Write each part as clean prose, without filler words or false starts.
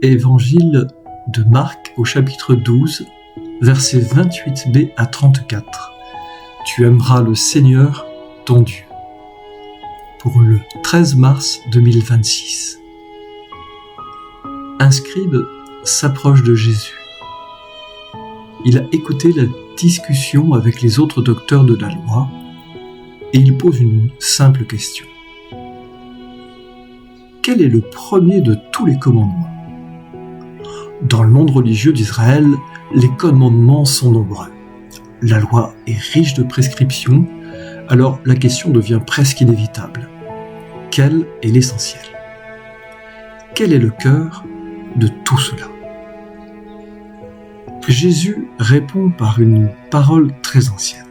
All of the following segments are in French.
Évangile de Marc au chapitre 12, versets 28b à 34. Tu aimeras le Seigneur, ton Dieu. Pour le 13 mars 2026. Un scribe s'approche de Jésus. Il a écouté la discussion avec les autres docteurs de la loi et il pose une simple question. Quel est le premier de tous les commandements ? Dans le monde religieux d'Israël, les commandements sont nombreux. La loi est riche de prescriptions, alors la question devient presque inévitable. Quel est l'essentiel ? Quel est le cœur de tout cela ? Jésus répond par une parole très ancienne.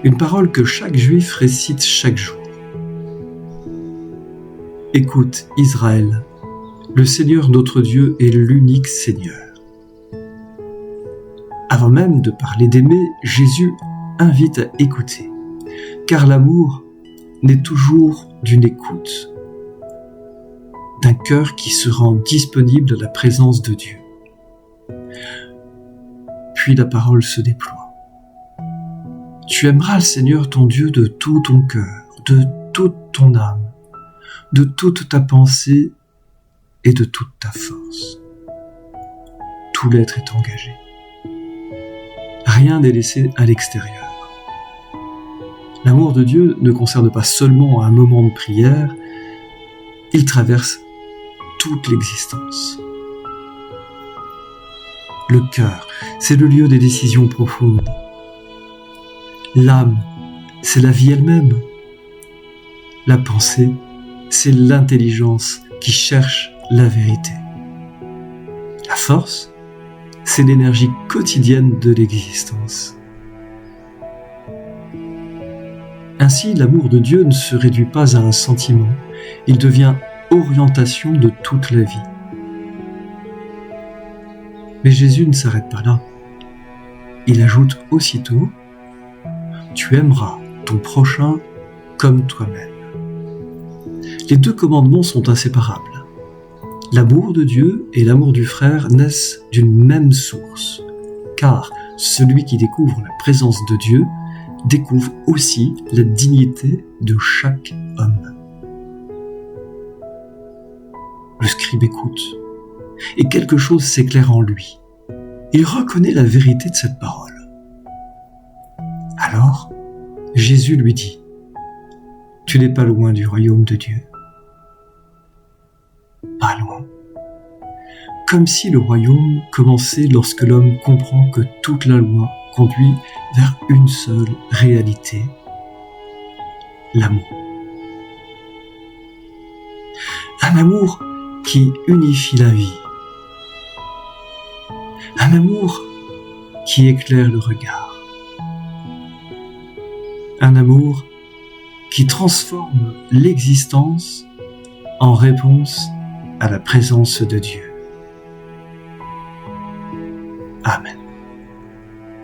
Une parole que chaque juif récite chaque jour. Écoute, Israël, le Seigneur notre Dieu est l'unique Seigneur. Avant même de parler d'aimer, Jésus invite à écouter, car l'amour naît toujours d'une écoute, d'un cœur qui se rend disponible à la présence de Dieu. Puis la parole se déploie. Tu aimeras le Seigneur ton Dieu de tout ton cœur, de toute ton âme, de toute ta pensée et de toute ta force. Tout l'être est engagé. Rien n'est laissé à l'extérieur. L'amour de Dieu ne concerne pas seulement un moment de prière, il traverse toute l'existence. Le cœur, c'est le lieu des décisions profondes. L'âme, c'est la vie elle-même. La pensée, c'est l'intelligence qui cherche la vérité. La force, c'est l'énergie quotidienne de l'existence. Ainsi, l'amour de Dieu ne se réduit pas à un sentiment, il devient orientation de toute la vie. Mais Jésus ne s'arrête pas là. Il ajoute aussitôt « Tu aimeras ton prochain comme toi-même ». Les deux commandements sont inséparables. L'amour de Dieu et l'amour du frère naissent d'une même source, car celui qui découvre la présence de Dieu découvre aussi la dignité de chaque homme. Le scribe écoute, et quelque chose s'éclaire en lui. Il reconnaît la vérité de cette parole. Alors, Jésus lui dit, « Tu n'es pas loin du royaume de Dieu. » Pas loin. Comme si le royaume commençait lorsque l'homme comprend que toute la loi conduit vers une seule réalité, l'amour. Un amour qui unifie la vie. Un amour qui éclaire le regard. Un amour qui transforme l'existence en réponse à la présence de Dieu.